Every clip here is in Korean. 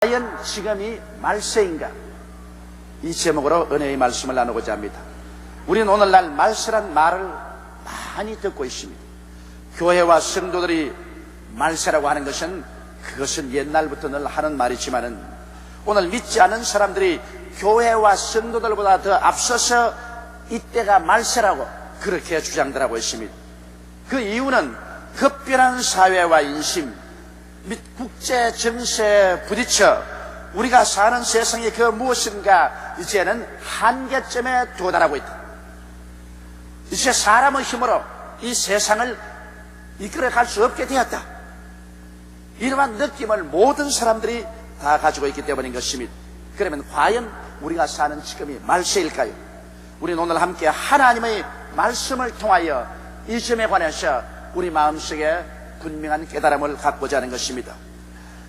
과연 지금이 말세인가? 이 제목으로 은혜의 말씀을 나누고자 합니다. 우리는 오늘날 말세란 말을 많이 듣고 있습니다. 교회와 성도들이 말세라고 하는 그것은 옛날부터 늘 하는 말이지만은 오늘 믿지 않은 사람들이 교회와 성도들보다 더 앞서서 이때가 말세라고 그렇게 주장들 하고 있습니다. 그 이유는 급변한 사회와 인심 및 국제 정세에 부딪혀 우리가 사는 세상이 그 무엇인가 이제는 한계점에 도달하고 있다. 이제 사람의 힘으로 이 세상을 이끌어갈 수 없게 되었다. 이러한 느낌을 모든 사람들이 다 가지고 있기 때문인 것입니다. 그러면 과연 우리가 사는 지금이 말세일까요? 우리는 오늘 함께 하나님의 말씀을 통하여 이 점에 관해서 우리 마음속에 분명한 깨달음을 갖고자 하는 것입니다.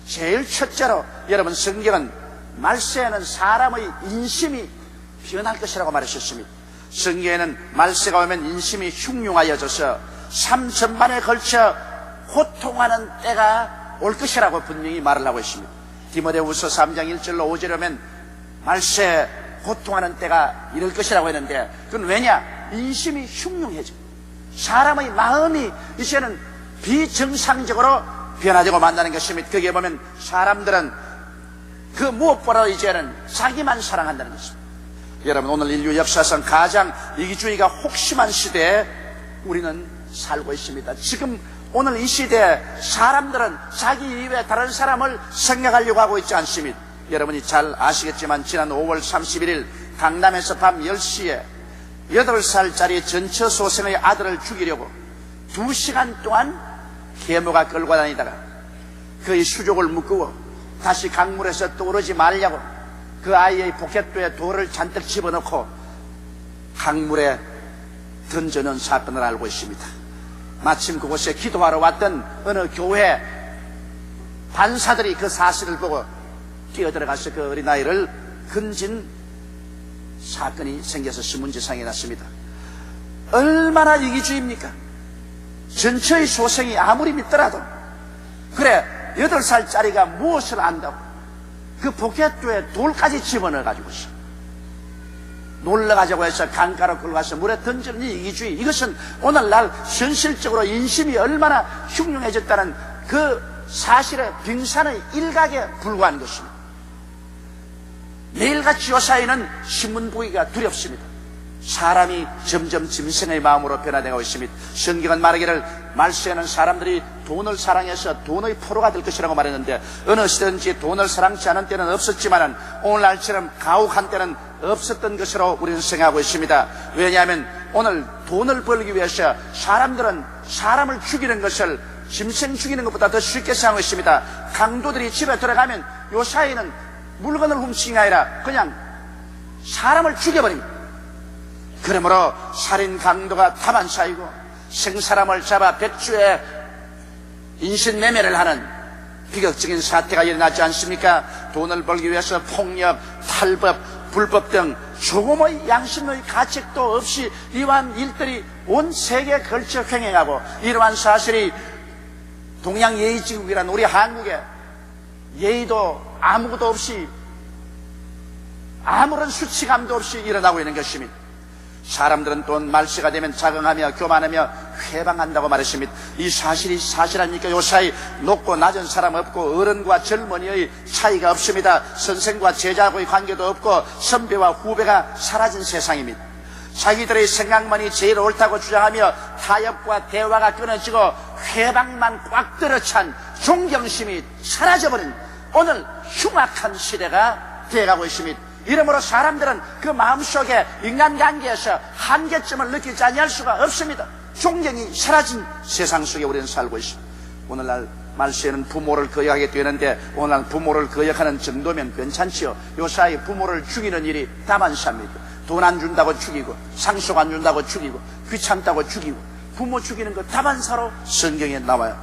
제일 첫째로 여러분, 성경은 말세에는 사람의 인심이 변할 것이라고 말하셨습니다. 성경에는 말세가 오면 인심이 흉흉하여져서 삶 전반에 걸쳐 호통하는 때가 올 것이라고 분명히 말을 하고 있습니다. 디모데후서 3장 1절로 5절에 오면 말세 호통하는 때가 이럴 것이라고 했는데, 그건 왜냐? 인심이 흉흉해져. 사람의 마음이 이제는 비정상적으로 변화되고 만나는 것입니다. 거기에 보면 사람들은 그 무엇보다 이제는 자기만 사랑한다는 것입니다. 여러분, 오늘 인류 역사상 가장 이기주의가 혹심한 시대에 우리는 살고 있습니다. 지금 오늘 이 시대에 사람들은 자기 이외에 다른 사람을 생각하려고 하고 있지 않습니다. 여러분이 잘 아시겠지만 지난 5월 31일 강남에서 밤 10시에 8살짜리 전처소생의 아들을 죽이려고 2시간 동안 계모가 끌고 다니다가 그의 수족을 묶고 다시 강물에서 떠오르지 말려고 그 아이의 포켓도에 돌을 잔뜩 집어넣고 강물에 던져놓은 사건을 알고 있습니다. 마침 그곳에 기도하러 왔던 어느 교회 반사들이 그 사실을 보고 뛰어들어가서 그 어린아이를 건진 사건이 생겨서 신문지상에 났습니다. 얼마나 이기주의입니까? 전처의 소생이 아무리 믿더라도, 그래 8살짜리가 무엇을 안다고 그 포켓도에 돌까지 집어넣어가지고 놀러가자고 해서 강가로 끌어가서 물에 던지는 이 이기주의, 이것은 오늘날 현실적으로 인심이 얼마나 흉흉해졌다는 그 사실의 빙산의 일각에 불과한 것입니다. 매일같이 요사이는 신문 보기가 두렵습니다. 사람이 점점 짐승의 마음으로 변화되고 있습니다. 성경은 말하기를 말세에는 사람들이 돈을 사랑해서 돈의 포로가 될 것이라고 말했는데, 어느 시대든지 돈을 사랑치 않은 때는 없었지만 오늘날처럼 가혹한 때는 없었던 것으로 우리는 생각하고 있습니다. 왜냐하면 오늘 돈을 벌기 위해서 사람들은 사람을 죽이는 것을 짐승 죽이는 것보다 더 쉽게 생각하고 있습니다. 강도들이 집에 들어가면 요사이는 물건을 훔치는 게 아니라 그냥 사람을 죽여버립니다. 그러므로 살인 강도가 다반사이고 생사람을 잡아 백주에 인신매매를 하는 비극적인 사태가 일어나지 않습니까? 돈을 벌기 위해서 폭력, 탈법, 불법 등 조금의 양심의 가책도 없이 이러한 일들이 온 세계에 걸쳐 횡행하고, 이러한 사실이 동양예의지국이란 우리 한국에 예의도 아무것도 없이 아무런 수치감도 없이 일어나고 있는 것입니다. 사람들은 또 말세가 되면 자긍하며 교만하며 회방한다고 말했습니다. 이 사실이 사실합니까? 요사이 높고 낮은 사람 없고 어른과 젊은이의 차이가 없습니다. 선생과 제자하고의 관계도 없고 선배와 후배가 사라진 세상입니다. 자기들의 생각만이 제일 옳다고 주장하며 타협과 대화가 끊어지고 회방만 꽉 들어찬 존경심이 사라져버린 오늘 흉악한 시대가 되어가고 있습니다. 이러므로 사람들은 그 마음속에 인간관계에서 한계점을 느끼지 아니할 수가 없습니다. 존경이 사라진 세상 속에 우리는 살고 있습니다. 오늘날 말세에는 부모를 거역하게 되는데, 오늘날 부모를 거역하는 정도면 괜찮지요. 요사이 부모를 죽이는 일이 다반사입니다. 돈 안 준다고 죽이고, 상속 안 준다고 죽이고, 귀찮다고 죽이고, 부모 죽이는 거 다반사로 성경에 나와요.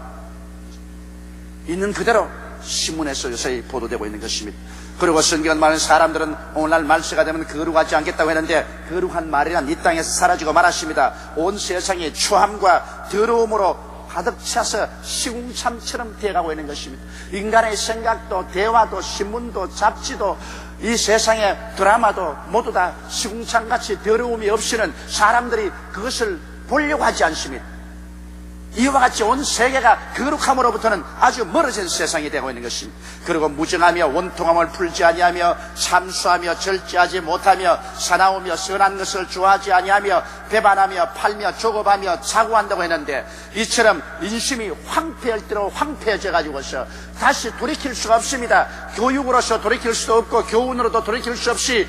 있는 그대로 신문에서 요새 보도되고 있는 것입니다. 그리고 성경은 말하는 사람들은 오늘날 말세가 되면 거룩하지 않겠다고 했는데, 거룩한 말이란 이 땅에서 사라지고 말았습니다. 온 세상이 추함과 더러움으로 가득 차서 시궁창처럼 되어가고 있는 것입니다. 인간의 생각도 대화도 신문도 잡지도 이 세상의 드라마도 모두 다 시궁창같이 더러움이 없이는 사람들이 그것을 보려고 하지 않습니다. 이와 같이 온 세계가 거룩함으로부터는 아주 멀어진 세상이 되고 있는 것입니다. 그리고 무정하며 원통함을 풀지 아니하며 참수하며 절제하지 못하며 사나우며 선한 것을 좋아하지 아니하며 배반하며 팔며 조급하며 자고한다고 했는데, 이처럼 인심이 황폐할 대로 황폐해져 가지고서 다시 돌이킬 수가 없습니다. 교육으로서 돌이킬 수도 없고 교훈으로도 돌이킬 수 없이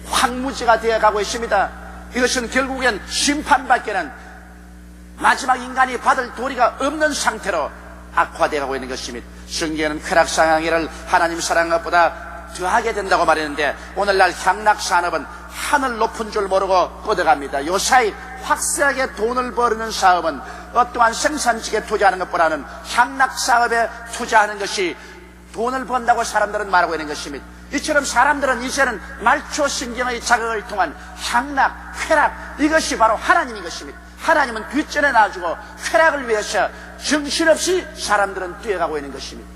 황무지가 되어가고 있습니다. 이것은 결국엔 심판밖에는 마지막 인간이 받을 도리가 없는 상태로 악화되어가고 있는 것입니다. 성경에는 쾌락상황을 하나님 사랑한 것보다 더하게 된다고 말했는데, 오늘날 향락산업은 하늘 높은 줄 모르고 뻗어갑니다. 요사이 확실하게 돈을 버는 사업은 어떠한 생산직에 투자하는 것보다는 향락사업에 투자하는 것이 돈을 번다고 사람들은 말하고 있는 것입니다. 이처럼 사람들은 이제는 말초신경의 자극을 통한 향락, 쾌락, 이것이 바로 하나님인 것입니다. 하나님은 뒷전에 놔주고 쾌락을 위해서 정신없이 사람들은 뛰어가고 있는 것입니다.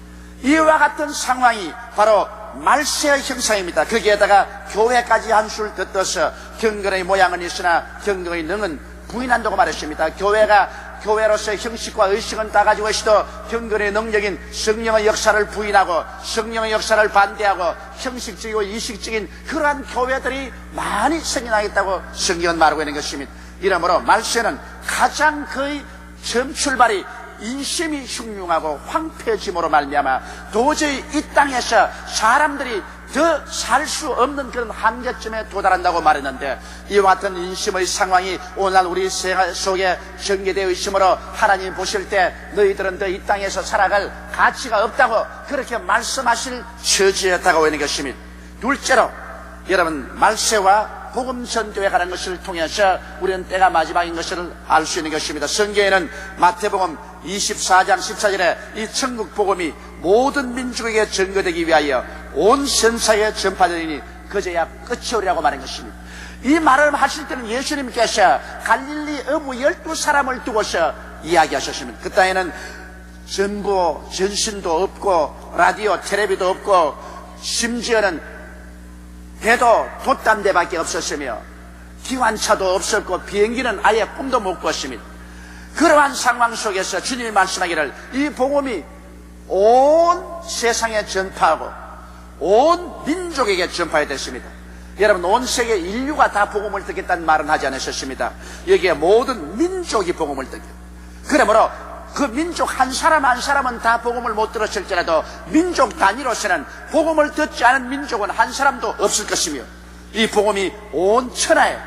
이와 같은 상황이 바로 말세의 형상입니다. 거기에다가 교회까지 한술 더 떠서 경건의 모양은 있으나 경건의 능은 부인한다고 말했습니다. 교회가 교회로서의 형식과 의식은 다 가지고 있어도 경건의 능력인 성령의 역사를 부인하고 성령의 역사를 반대하고 형식적이고 이식적인 그러한 교회들이 많이 생겨나겠다고 성경은 말하고 있는 것입니다. 이러므로 말세는 가장 거의 처음 출발이 인심이 흉흉하고 황폐해짐으로 말미암아 도저히 이 땅에서 사람들이 더 살 수 없는 그런 한계점에 도달한다고 말했는데, 이와 같은 인심의 상황이 오늘날 우리 생활 속에 전개되어 있으므로 하나님 보실 때 너희들은 더 이 땅에서 살아갈 가치가 없다고 그렇게 말씀하실 처지에 다가오고 있는 것입니다. 둘째로 여러분, 말세와 복음 전도에 관한 것을 통해서 우리는 때가 마지막인 것을 알 수 있는 것입니다. 성경에는 마태복음 24장 14절에 이 천국 복음이 모든 민족에게 전거되기 위하여 온 선사에 전파되리니 그제야 끝이 오리라고 말한 것입니다. 이 말을 하실 때는 예수님께서 갈릴리 어부 12사람을 두고서 이야기하셨습니다. 그 땅에는 전부 전신도 없고 라디오 텔레비도 없고 심지어는 배도 돛담대밖에 없었으며 기관차도 없었고 비행기는 아예 꿈도 못 꿨습니다. 그러한 상황 속에서 주님이 말씀하기를 이 복음이 온 세상에 전파하고 온 민족에게 전파해야 됐습니다. 여러분, 온 세계 인류가 다 복음을 듣겠다는 말은 하지 않으셨습니다. 여기에 모든 민족이 복음을 듣게. 그러므로 그 민족 한 사람 한 사람은 다 복음을 못 들었을지라도 민족 단위로서는 복음을 듣지 않은 민족은 한 사람도 없을 것이며 이 복음이 온 천하에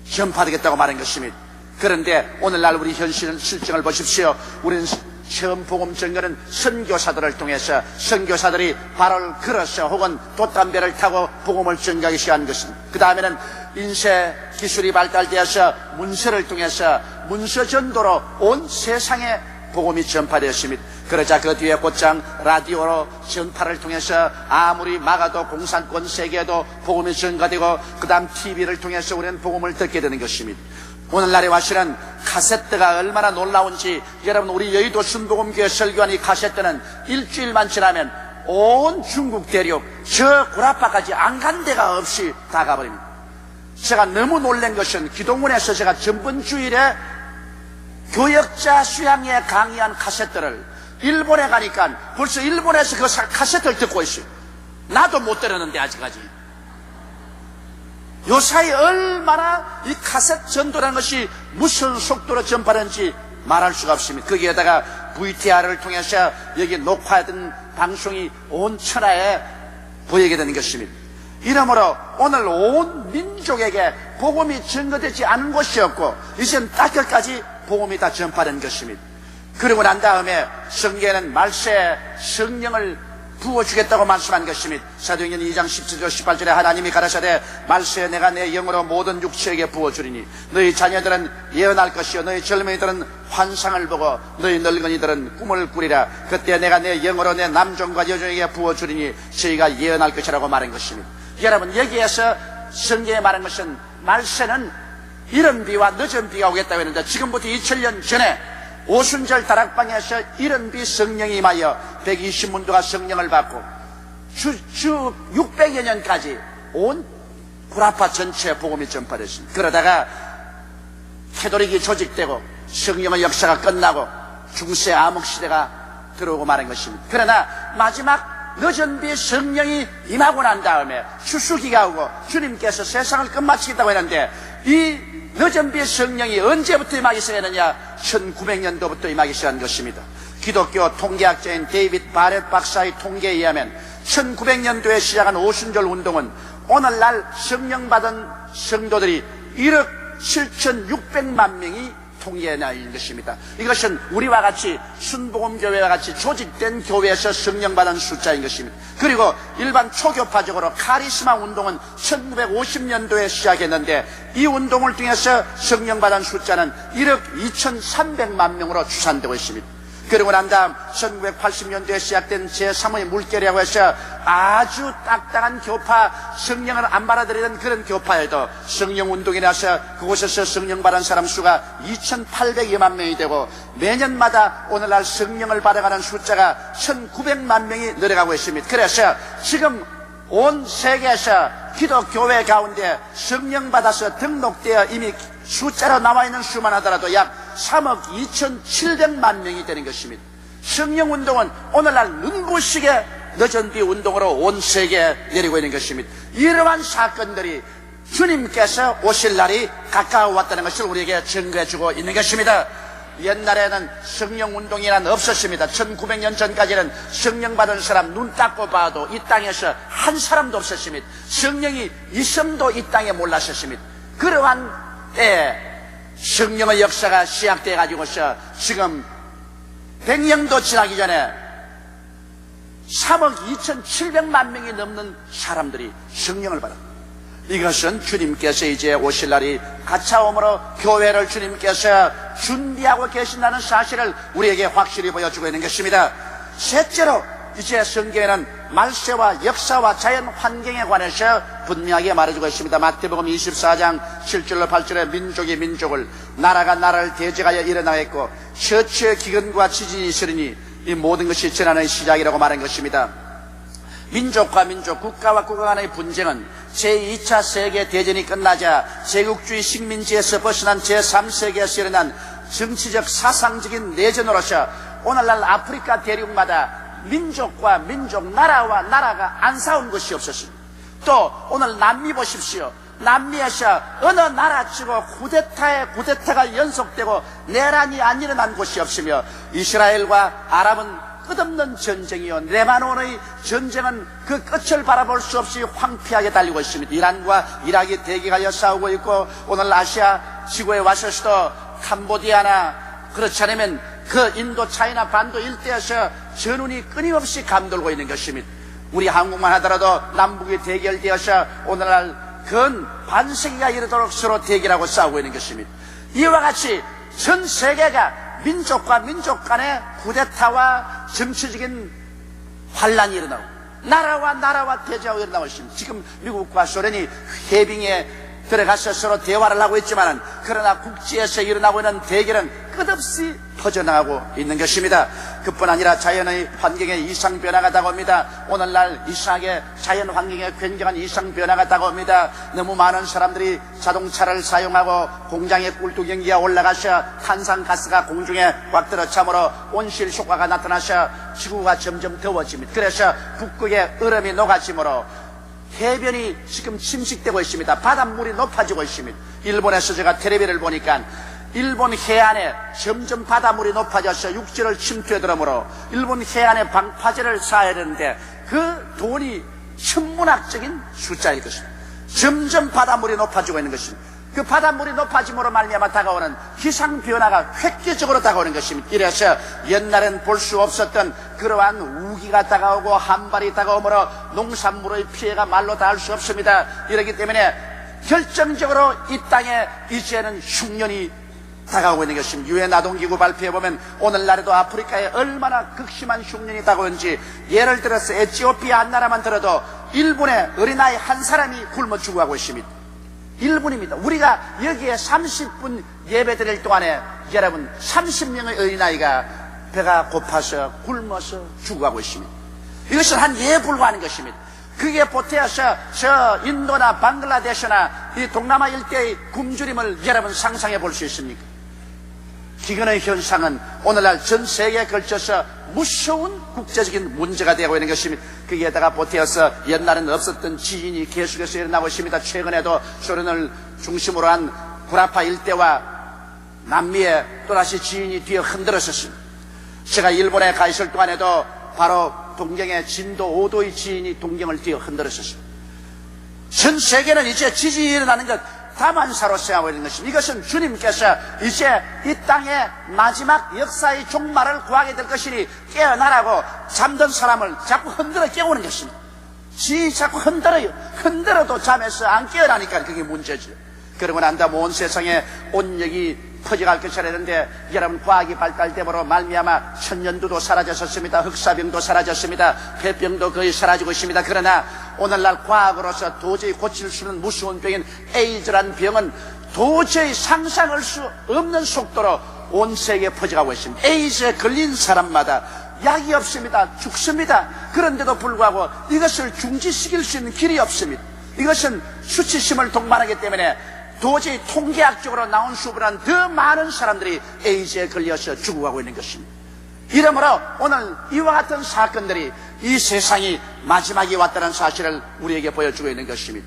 전파되겠다고 말한 것입니다. 그런데 오늘날 우리 현실 실정을 보십시오. 우리는 처음 복음 전거는 선교사들을 통해서 선교사들이 발을 걸어서 혹은 돛담배를 타고 복음을 전가하기 시작한 것입니다. 그 다음에는 인쇄 기술이 발달되어서 문서를 통해서 문서 전도로 온 세상에 복음이 전파되었습니다. 그러자 그 뒤에 곧장 라디오로 전파를 통해서 아무리 막아도 공산권 세계에도 복음이 전가되고 그 다음 TV를 통해서 우리는 복음을 듣게 되는 것입니다. 오늘날에 와시는 카세트가 얼마나 놀라운지, 여러분, 우리 여의도 순복음교회 설교한 이 카세트는 일주일만 지나면 온 중국 대륙 저 구라파까지 안 간 데가 없이 다 가버립니다. 제가 너무 놀란 것은 기동문에서 제가 전번 주일에 교역자 수양에 강의한 카세트를 일본에 가니까 벌써 일본에서 그 카세트를 듣고 있어요. 나도 못 들었는데 아직까지. 요사이 얼마나 이 카세트 전도라는 것이 무슨 속도로 전파되는지 말할 수가 없습니다. 거기에다가 VTR을 통해서 여기 녹화된 방송이 온 천하에 보이게 되는 것입니다. 이러므로 오늘 온 민족에게 복음이 전거되지 않은 곳이 없고 이젠 땅끝까지 복음이 다 전파된 것입니다. 그러고 난 다음에 성경에는 말세에 성령을 부어주겠다고 말씀한 것입니다. 사도행전 2장 17절 18절에 하나님이 가라사대 말세에 내가 내 영으로 모든 육체에게 부어주리니 너희 자녀들은 예언할 것이요 너희 젊은이들은 환상을 보고 너희 늙은이들은 꿈을 꾸리라. 그때 내가 내 영으로 내 남종과 여종에게 부어주리니 저희가 예언할 것이라고 말한 것입니다. 여러분, 여기에서 성경에 말한 것은 말세는 이른 비와 늦은 비가 오겠다고 했는데 지금부터 2000년 전에 오순절 다락방에서 이른비 성령이 임하여 120문도가 성령을 받고 주 600여 년까지 온 구라파 전체에 복음이 전파됐습니다. 그러다가 캐톨릭이 조직되고 성령의 역사가 끝나고 중세 암흑시대가 들어오고 말한 것입니다. 그러나 마지막 늦은 비 성령이 임하고 난 다음에 추수기가 오고 주님께서 세상을 끝마치겠다고 했는데, 이 늦은 비 성령이 언제부터 임하기 시작했느냐? 1900년도부터 임하기 시작한 것입니다. 기독교 통계학자인 데이빗 바렛 박사의 통계에 의하면 1900년도에 시작한 오순절 운동은 오늘날 성령 받은 성도들이 1억 7,600만 명이 통계에 나 있는 것입니다. 이것은 우리와 같이 순복음교회와 같이 조직된 교회에서 성령 받은 숫자인 것입니다. 그리고 일반 초교파적으로 카리스마 운동은 1950년도에 시작했는데, 이 운동을 통해서 성령 받은 숫자는 1억 2,300만 명으로 추산되고 있습니다. 그리고 난 다음 1980년도에 시작된 제3의 물결이라고 해서 아주 딱딱한 교파, 성령을 안 받아들이던 그런 교파에도 성령운동이 나서 그곳에서 성령 받은 사람 수가 2,800여만 명이 되고, 매년마다 오늘날 성령을 받아가는 숫자가 1,900만 명이 늘어가고 있습니다. 그래서 지금 온 세계에서 기독교회 가운데 성령 받아서 등록되어 이미 숫자로 나와 있는 수만 하더라도 약 3억 2,700만 명이 되는 것입니다. 성령운동은 오늘날 눈부시게 늦은 비 운동으로 온 세계에 내리고 있는 것입니다. 이러한 사건들이 주님께서 오실 날이 가까워 왔다는 것을 우리에게 증거해주고 있는 것입니다. 옛날에는 성령운동이란 없었습니다. 1900년 전까지는 성령 받은 사람 눈 닦고 봐도 이 땅에서 한 사람도 없었습니다. 성령이 있음도 이 땅에 몰랐었습니다. 그러한 때에 성령의 역사가 시작돼 가지고서 지금 100년도 지나기 전에 3억 2,700만 명이 넘는 사람들이 성령을 받았습니다. 이것은 주님께서 이제 오실 날이 가차옴으로 교회를 주님께서 준비하고 계신다는 사실을 우리에게 확실히 보여주고 있는 것입니다. 셋째로, 이제 성경에는 말세와 역사와 자연 환경에 관해서 분명하게 말해주고 있습니다. 마태복음 24장 7절로 8절에 민족이 민족을, 나라가 나라를 대적하여 일어나겠고 처처의 기근과 지진이 있으리니 이 모든 것이 전하는 시작이라고 말한 것입니다. 민족과 민족, 국가와 국가 간의 분쟁은 제2차 세계대전이 끝나자 제국주의 식민지에서 벗어난 제3세기에서 일어난 정치적 사상적인 내전으로서 오늘날 아프리카 대륙마다 민족과 민족, 나라와 나라가 안 싸운 것이 없었습니다. 또 오늘 남미 보십시오. 남미에서 어느 나라 치고 쿠데타가 연속되고 내란이 안 일어난 곳이 없으며, 이스라엘과 아랍은 끝없는 전쟁이요, 레바논의 전쟁은 그 끝을 바라볼 수 없이 황폐하게 달리고 있습니다. 이란과 이락이 대기하여 싸우고 있고, 오늘 아시아 지구에 와서도 캄보디아나 그렇지 않으면 그 인도 차이나 반도 일대에서 전운이 끊임없이 감돌고 있는 것입니다. 우리 한국만 하더라도 남북이 대결되어서 오늘날 근 반세기가 이르도록 서로 대결하고 싸우고 있는 것입니다. 이와 같이 전 세계가 민족과 민족 간의 쿠데타와 정치적인 환란이 일어나고 나라와 나라와 대조하고 일어나고 있습니다. 지금 미국과 소련이 해빙에 들어가서 서로 대화를 하고 있지만, 그러나 국지에서 일어나고 있는 대결은 끝없이 퍼져나가고 있는 것입니다. 그뿐 아니라 자연의 환경에 이상 변화가 다가옵니다. 오늘날 이상하게 자연 환경에 굉장한 이상 변화가 다가옵니다. 너무 많은 사람들이 자동차를 사용하고 공장의 꿀뚝 연기가 올라가셔 탄산가스가 공중에 꽉 들어 참으로 온실 효과가 나타나셔 지구가 점점 더워집니다. 그래서 북극의 얼음이 녹아지므로 해변이 지금 침식되고 있습니다. 바닷물이 높아지고 있습니다. 일본에서 제가 텔레비를 보니까 일본 해안에 점점 바닷물이 높아져서 육지를 침투해 들어오므로 일본 해안에 방파제를 쌓아야 되는데 그 돈이 천문학적인 숫자일 것입니다. 점점 바닷물이 높아지고 있는 것입니다. 그 바닷물이 높아짐으로 말미암아 다가오는 기상변화가 획기적으로 다가오는 것입니다. 이래서 옛날엔 볼 수 없었던 그러한 우기가 다가오고 한발이 다가오므로 농산물의 피해가 말로 다 할 수 없습니다. 이렇기 때문에 결정적으로 이 땅에 이제는 흉년이 다가오고 있는 것입니다. 유엔 아동기구 발표해 보면 오늘날에도 아프리카에 얼마나 극심한 흉년이 다가오는지, 예를 들어서 에티오피아 한 나라만 들어도 1분에 어린아이 한 사람이 굶어 죽어가고 있습니다. 1분입니다. 우리가 여기에 30분 예배 드릴 동안에 여러분 30명의 어린아이가 배가 고파서 굶어서 죽어가고 있습니다. 이것은 한 예에 불과한 것입니다. 그게 보태어서 저 인도나 방글라데시나 이 동남아 일대의 굶주림을 여러분 상상해 볼 수 있습니까? 기근의 현상은 오늘날 전 세계에 걸쳐서 무서운 국제적인 문제가 되고 있는 것입니다. 거기에다가 보태어서 옛날에는 없었던 지진이 계속해서 일어나고 있습니다. 최근에도 소련을 중심으로 한 구라파 일대와 남미에 또다시 지진이 뒤에 흔들었었습니다. 제가 일본에 가 있을 동안에도 바로 동경에 진도 5도의 지진이 동경을 뒤에 흔들었었습니다. 전 세계는 이제 지진이 일어나는 것 다만사로 생각하고 있는 것입니다. 이것은 주님께서 이제 이 땅의 마지막 역사의 종말을 구하게 될 것이니 깨어나라고 잠든 사람을 자꾸 흔들어 깨우는 것입니다. 지진이 자꾸 흔들어요. 흔들어도 잠에서 안 깨어나니까 그게 문제죠. 그러고 난 다음 온 세상에 온역이 퍼져갈 것이라 했는데 여러분 과학이 발달됨으로 말미암아 천년두도 사라졌습니다. 흑사병도 사라졌습니다. 폐병도 거의 사라지고 있습니다. 그러나 오늘날 과학으로서 도저히 고칠 수 없는 무서운 병인 에이즈란 병은 도저히 상상할 수 없는 속도로 온 세계에 퍼져가고 있습니다. 에이즈에 걸린 사람마다 약이 없습니다. 죽습니다. 그런데도 불구하고 이것을 중지시킬 수 있는 길이 없습니다. 이것은 수치심을 동반하기 때문에 도저히 통계학적으로 나온 수보다는 더 많은 사람들이 에이즈에 걸려서 죽어가고 있는 것입니다. 이러므로 오늘 이와 같은 사건들이 이 세상이 마지막이 왔다는 사실을 우리에게 보여주고 있는 것입니다.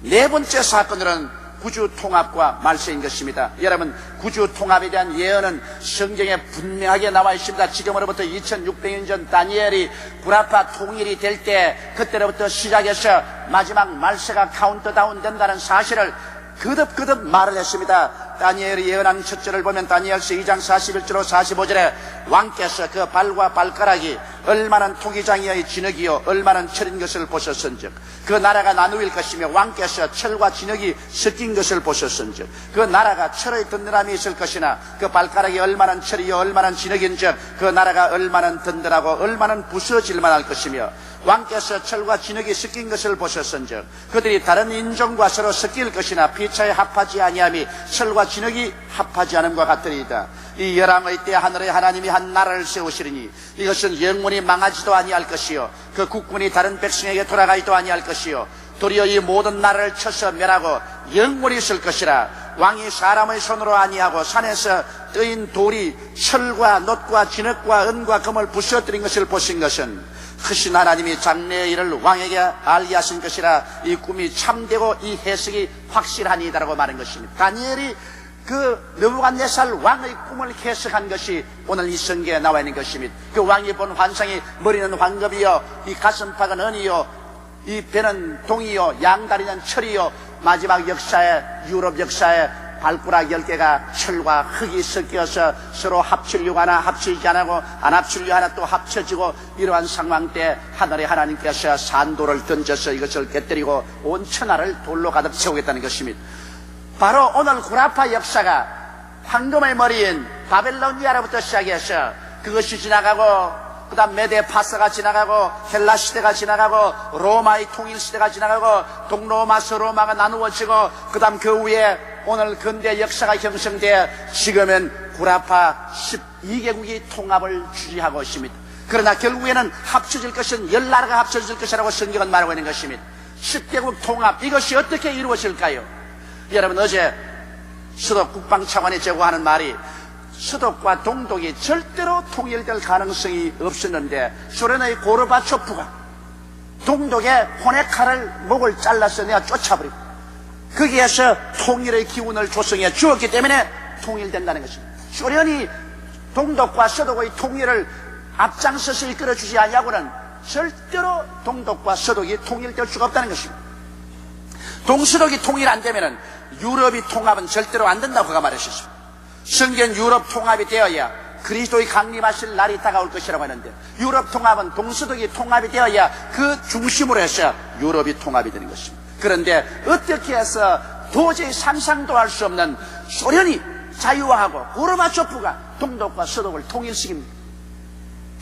네 번째 사건들은 구주통합과 말세인 것입니다. 여러분, 구주통합에 대한 예언은 성경에 분명하게 나와 있습니다. 지금으로부터 2600년 전 다니엘이 구라파 통일이 될 때 그때로부터 시작해서 마지막 말세가 카운트다운 된다는 사실을 거듭거듭 말을 했습니다. 다니엘이 예언한 첫 절을 보면 다니엘서 2장 41절로 45절에 왕께서 그 발과 발가락이 얼마나 토기장이의 진흙이요 얼마나 철인 것을 보셨은즉 그 나라가 나누일 것이며 왕께서 철과 진흙이 섞인 것을 보셨은즉 그 나라가 철의 든든함이 있을 것이나 그 발가락이 얼마나 철이요 얼마나 진흙인즉 그 나라가 얼마나 든든하고 얼마나 부서질 만할 것이며 왕께서 철과 진흙이 섞인 것을 보셨은즉 그들이 다른 인종과 서로 섞일 것이나 피차에 합하지 아니함이 철과 진흙이 합하지 않음과 같으리이다. 이 열왕의 때 하늘의 하나님이 한 나라를 세우시리니 이것은 영원히 망하지도 아니할 것이요 그 국군이 다른 백성에게 돌아가지도 아니할 것이요 도리어 이 모든 나라를 쳐서 멸하고 영원히 있을 것이라. 왕이 사람의 손으로 아니하고 산에서 뜨인 돌이 철과 놋과 진흙과 은과 금을 부서뜨린 것을 보신 것은 크신 하나님이 장래의 일을 왕에게 알게 하신 것이라. 이 꿈이 참되고 이 해석이 확실하니이다라고 말한 것입니다. 다니엘이 그 느부갓네살 왕의 꿈을 해석한 것이 오늘 이 성경에 나와 있는 것입니다. 그 왕이 본 환상이 머리는 황금이요 이 가슴팍은 은이요 이 배는 동이요 양다리는 철이요 마지막 역사에 유럽 역사에 발가락 10개가 철과 흙이 섞여서 서로 합치려고 하나 합치지 않고 안 합치려고 하나 또 합쳐지고 이러한 상황 때 하늘의 하나님께서 산돌을 던져서 이것을 깨뜨리고 온 천하를 돌로 가득 채우겠다는 것입니다. 바로 오늘 구라파 역사가 황금의 머리인 바벨로니아로부터 시작해서 그것이 지나가고 그 다음 메데파사가 지나가고 헬라 시대가 지나가고 로마의 통일 시대가 지나가고 동로마서 로마가 나누어지고 그 다음 그 위에 오늘 근대 역사가 형성돼 지금은 구라파 12개국이 통합을 주지하고 있습니다. 그러나 결국에는 합쳐질 것은 10나라가 합쳐질 것이라고 성경은 말하고 있는 것입니다. 10개국 통합 이것이 어떻게 이루어질까요? 여러분 어제 수도 국방차관이 제공하는 말이 서독과 동독이 절대로 통일될 가능성이 없었는데 소련의 고르바초프가 동독의 호네카를 목을 잘라서 내가 쫓아버리고 거기에서 통일의 기운을 조성해 주었기 때문에 통일된다는 것입니다. 소련이 동독과 서독의 통일을 앞장서서 이끌어주지 않냐고는 절대로 동독과 서독이 통일될 수가 없다는 것입니다. 동서독이 통일 안 되면 유럽이 통합은 절대로 안 된다고 그가 말했습니다. 성경 유럽 통합이 되어야 그리스도의 강림하실 날이 다가올 것이라고 하는데 유럽 통합은 동서독이 통합이 되어야 그 중심으로 해서 유럽이 통합이 되는 것입니다. 그런데 어떻게 해서 도저히 상상도 할 수 없는 소련이 자유화하고 고르바초프가 동독과 서독을 통일시킵니다.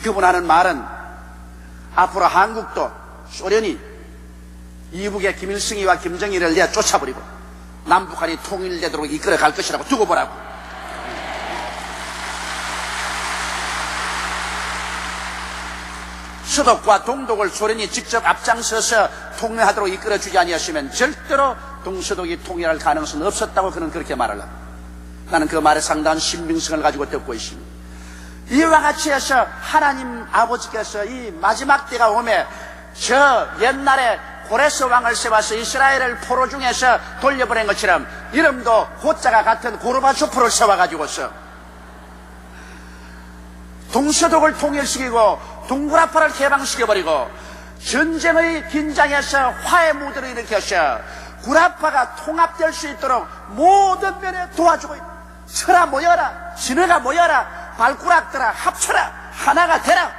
그분 하는 말은 앞으로 한국도 소련이 이북의 김일성이와 김정일을 내쫓아버리고 남북한이 통일되도록 이끌어 갈 것이라고 두고 보라고. 서독과 동독을 소련이 직접 앞장서서 통일하도록 이끌어주지 아니었으면 절대로 동서독이 통일할 가능성은 없었다고 그는 그렇게 말을 합니다. 나는 그 말에 상당한 신빙성을 가지고 듣고 있습니다. 이와 같이 해서 하나님 아버지께서 이 마지막 때가 오매 저 옛날에 고레스 왕을 세워서 이스라엘을 포로 중에서 돌려보낸 것처럼 이름도 고자가 같은 고르바초프를 세워가지고서 동서독을 통일시키고 동구라파를 개방시켜버리고 전쟁의 긴장에서 화해 무드를 일으켜서 구라파가 통합될 수 있도록 모든 면에 도와주고 있다. 서라 모여라, 진해가 모여라, 발꾸락들아 합쳐라, 하나가 되라.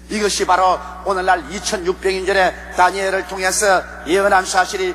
이것이 바로 오늘날 2600년 전에 다니엘을 통해서 예언한 사실이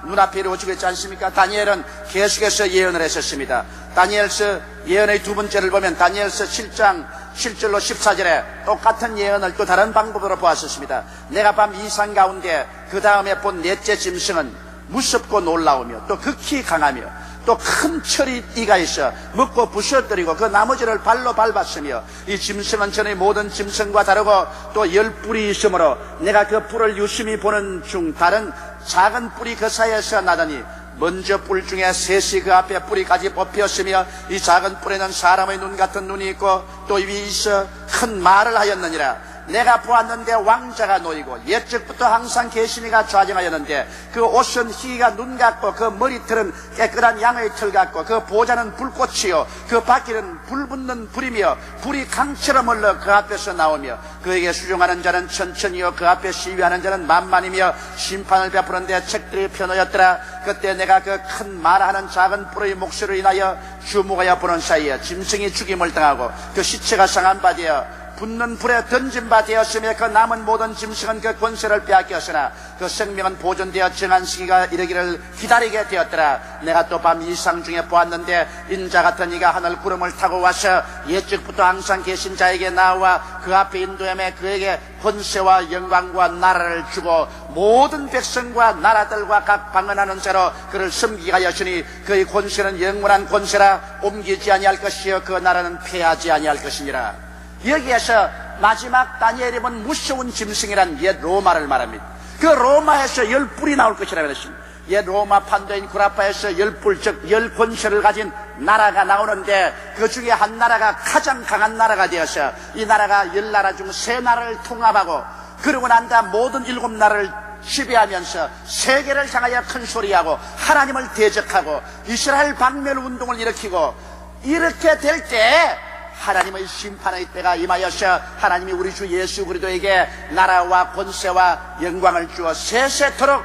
눈앞에 이루어지고 있지 않습니까? 다니엘은 계속해서 예언을 했었습니다. 다니엘서 예언의 두 번째를 보면 다니엘서 7장 7절로 14절에 똑같은 예언을 또 다른 방법으로 보았었습니다. 내가 밤 이상 가운데 그 다음에 본 넷째 짐승은 무섭고 놀라우며 또 극히 강하며 또 큰 철이 띠가 있어 먹고 부셔뜨리고 그 나머지를 발로 밟았으며 이 짐승은 전의 모든 짐승과 다르고 또 10뿔이 있으므로 내가 그 뿔을 유심히 보는 중 다른 작은 뿔이 그 사이에서 나더니 먼저 뿔 중에 셋이 그 앞에 뿌리까지 뽑혔으며 이 작은 뿔에는 사람의 눈 같은 눈이 있고 또 입이 있어 큰 말을 하였느니라. 내가 보았는데 왕자가 놓이고 옛적부터 항상 계시니가 좌정하였는데 그 옷은 희가 눈 같고 그 머리털은 깨끗한 양의 털 같고 그 보좌는 불꽃이요 그 바퀴는 불 붙는 불이며 불이 강처럼 흘러 그 앞에서 나오며 그에게 수종하는 자는 천천히요 그 앞에 시위하는 자는 만만이며 심판을 베푸는데 책들이 펴놓였더라. 그때 내가 그 큰 말하는 작은 뿔의 목소리로 인하여 주목하여 보는 사이에 짐승이 죽임을 당하고 그 시체가 상한 바 되어 붙는 불에 던진 바 되었으며 그 남은 모든 짐승은 그 권세를 빼앗겼으나 그 생명은 보존되어 정한 시기가 이르기를 기다리게 되었더라. 내가 또 밤 이상 중에 보았는데 인자 같은 이가 하늘 구름을 타고 와서 옛적부터 항상 계신 자에게 나와 그 앞에 인도하며 그에게 권세와 영광과 나라를 주고 모든 백성과 나라들과 각 방언하는 자로 그를 섬기게 하였으니 그의 권세는 영원한 권세라 옮기지 아니할 것이요 그 나라는 패하지 아니할 것이니라. 여기에서 마지막 다니엘이 본 무서운 짐승이란 옛 로마를 말합니다. 그 로마에서 10뿔이 나올 것이라고 했습니다. 옛 로마 판도인 구라파에서 10뿔 즉 10권세를 가진 나라가 나오는데 그 중에 한 나라가 가장 강한 나라가 되어서 이 나라가 10나라 중 3나라를 통합하고 그러고 난 다음 모든 7나라를 지배하면서 세계를 향하여 큰 소리하고 하나님을 대적하고 이스라엘 박멸 운동을 일으키고 이렇게 될 때 하나님의 심판의 때가 임하여서 하나님이 우리 주 예수 그리스도에게 나라와 권세와 영광을 주어 세세토록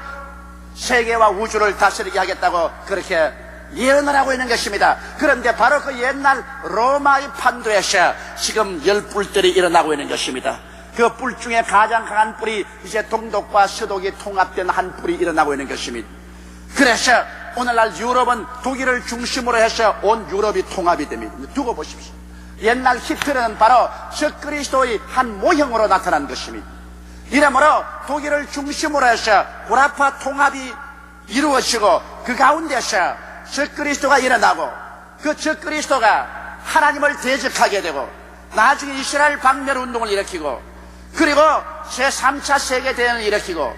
세계와 우주를 다스리게 하겠다고 그렇게 예언을 하고 있는 것입니다. 그런데 바로 그 옛날 로마의 판도에서 지금 10뿔들이 일어나고 있는 것입니다. 그 뿔 중에 가장 강한 뿔이 이제 동독과 서독이 통합된 한 뿔이 일어나고 있는 것입니다. 그래서 오늘날 유럽은 독일을 중심으로 해서 온 유럽이 통합이 됩니다. 두고 보십시오. 옛날 히틀러는 바로 적그리스도의 한 모형으로 나타난 것입니다. 이러므로 독일을 중심으로 해서 구라파 통합이 이루어지고 그 가운데서 적그리스도가 일어나고 그 적그리스도가 하나님을 대적하게 되고 나중에 이스라엘 박멸 운동을 일으키고 그리고 제3차 세계대전을 일으키고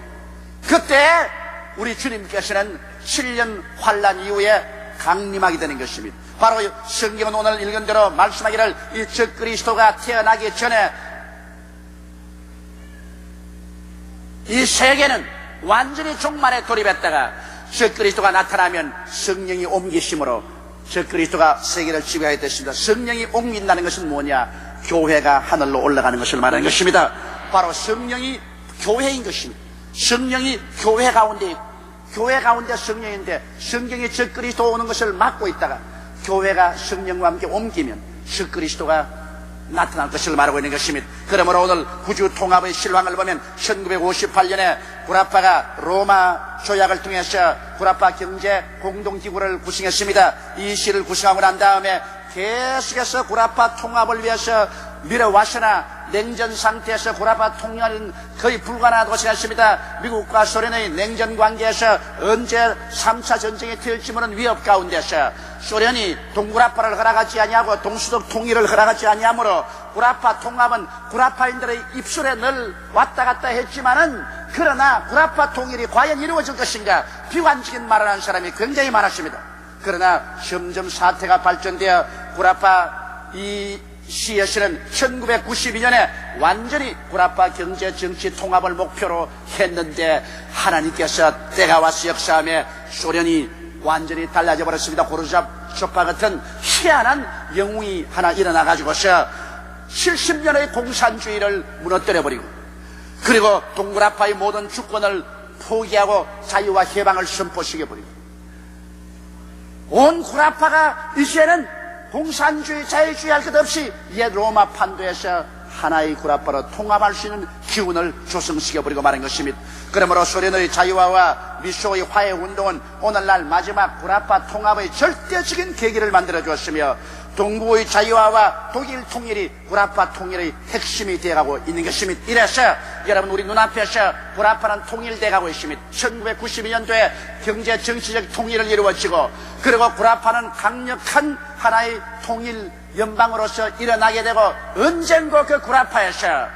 그때 우리 주님께서는 7년 환란 이후에 강림하게 되는 것입니다. 바로 성경은 오늘 읽은 대로 말씀하기를 이 적그리스도가 태어나기 전에 이 세계는 완전히 종말에 돌입했다가 적그리스도가 나타나면 성령이 옮기심으로 적그리스도가 세계를 지배하게 됐습니다. 성령이 옮긴다는 것은 뭐냐? 교회가 하늘로 올라가는 것을 말하는 것입니다. 바로 성령이 교회인 것입니다. 성령이 교회 가운데 있고 교회 가운데 성령인데 성경이 적그리스도 오는 것을 막고 있다가 교회가 성령과 함께 옮기면 적그리스도가 나타날 것을 말하고 있는 것입니다. 그러므로 오늘 구주 통합의 실황을 보면 1958년에 구라파가 로마 조약을 통해서 구라파 경제 공동기구를 구성했습니다. 이 시를 구성하고 난 다음에 계속해서 구라파 통합을 위해서 밀어왔으나 냉전 상태에서 구라파 통일은 거의 불가능한 것이 같습니다. 미국과 소련의 냉전 관계에서 언제 3차 전쟁이 튀을지 모르는 위협 가운데서 소련이 동구라파를 허락하지 아니하고 동수적 통일을 허락하지 아니하므로 구라파 통합은 구라파인들의 입술에 늘 왔다 갔다 했지만은, 그러나 구라파 통일이 과연 이루어질 것인가 비관적인 말을 하는 사람이 굉장히 많았습니다. 그러나 점점 사태가 발전되어 구라파 이 시에서는 1992년에 완전히 구라파 경제 정치 통합을 목표로 했는데, 하나님께서 때가 와서 역사함에 소련이 완전히 달라져 버렸습니다. 고르잡초파 같은 희한한 영웅이 하나 일어나 가지고서 70년의 공산주의를 무너뜨려 버리고, 그리고 동구라파의 모든 주권을 포기하고 자유와 해방을 선포시켜 버리고, 온 구라파가 이제는 공산주의, 자유주의 할 것 없이 옛 로마 판도에서 하나의 구라파로 통합할 수 있는 기운을 조성시켜버리고 말한 것입니다. 그러므로 소련의 자유화와 미소의 화해 운동은 오늘날 마지막 구라파 통합의 절대적인 계기를 만들어 주었으며, 동구의 자유화와 독일 통일이 구라파 통일의 핵심이 되어가고 있는 것입니다. 이래서 여러분, 우리 눈앞에서 구라파는 통일되어가고 있습니다. 1992년도에 경제 정치적 통일을 이루어지고, 그리고 구라파는 강력한 하나의 통일 연방으로서 일어나게 되고, 언젠가 그 구라파에서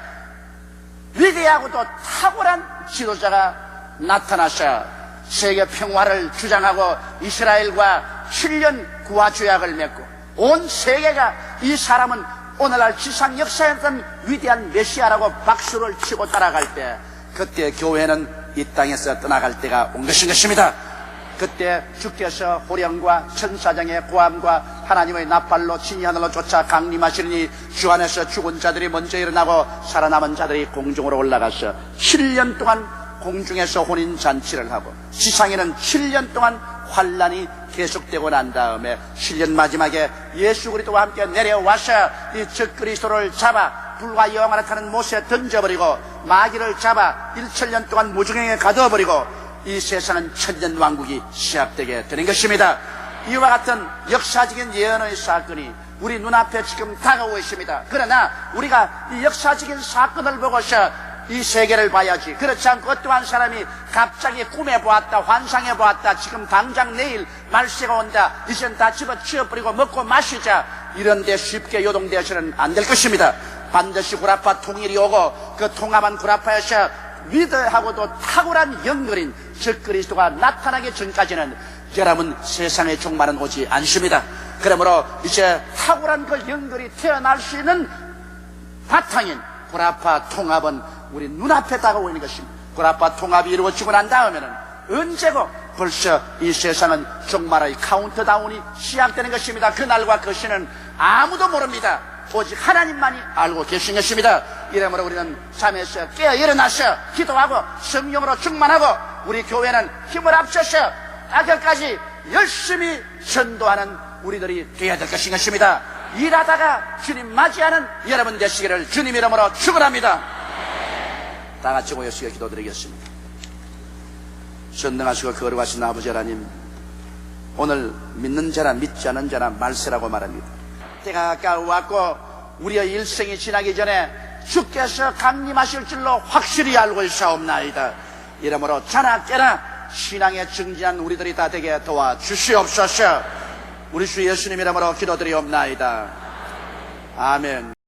위대하고도 탁월한 지도자가 나타나서 세계 평화를 주장하고 이스라엘과 7년 구화 조약을 맺고, 온 세계가 이 사람은 오늘날 지상 역사에선 위대한 메시아라고 박수를 치고 따라갈 때, 그때 교회는 이 땅에서 떠나갈 때가 온 것입니다. 그때 주께서 호령과 천사장의 고함과 하나님의 나팔로 진이 하늘로 쫓아 강림하시니, 주 안에서 죽은 자들이 먼저 일어나고 살아남은 자들이 공중으로 올라가서 7년 동안 공중에서 혼인잔치를 하고, 지상에는 7년 동안 환란이 계속되고 난 다음에 7년 마지막에 예수 그리스도와 함께 내려와서 이 적그리스도를 잡아 불과 영화를 타는 못에 던져버리고, 마귀를 잡아 1천년 동안 무중행에 가둬버리고, 이 세상은 천년왕국이 시작되게 되는 것입니다. 이와 같은 역사적인 예언의 사건이 우리 눈앞에 지금 다가오고 있습니다. 그러나 우리가 이 역사적인 사건을 보고서 이 세계를 봐야지, 그렇지 않고 어떠한 사람이 갑자기 꿈에 보았다, 환상에 보았다, 지금 당장 내일 말세가 온다, 이젠 다 집어치워버리고 먹고 마시자, 이런 데 쉽게 요동되어서는 안 될 것입니다. 반드시 구라파 통일이 오고, 그 통합한 구라파에서 위대하고도 탁월한 영걸인 적그리스도가 나타나기 전까지는 여러분, 세상의 종말은 오지 않습니다. 그러므로 이제 탁월한 그 영걸이 태어날 수 있는 바탕인 구라파 통합은 우리 눈앞에 다가오고 있는 것입니다. 구라파 통합이 이루어지고 난 다음에는 언제고 벌써 이 세상은 종말의 카운트다운이 시작되는 것입니다. 그날과 그 시는 아무도 모릅니다. 오직 하나님만이 알고 계신 것입니다. 이러므로 우리는 잠에서 깨어 일어나서 기도하고 성령으로 충만하고, 우리 교회는 힘을 합쳐서 악역까지 열심히 전도하는 우리들이 되어야 될 것입니다. 일하다가 주님 맞이하는 여러분 되시기를 주님 이름으로 축원합니다. 다 같이 모여서 기도드리겠습니다. 전능하시고 거룩하신 아버지 하나님, 오늘 믿는 자나 믿지 않는 자나 말세라고 말합니다. 때가 가까워왔고 우리의 일생이 지나기 전에 주께서 강림하실 줄로 확실히 알고 있사옵나이다. 이러므로 자나 깨나 신앙에 증진한 우리들이 다 되게 도와주시옵소서. 우리 주 예수님 이름으로 기도드리옵나이다. 아멘.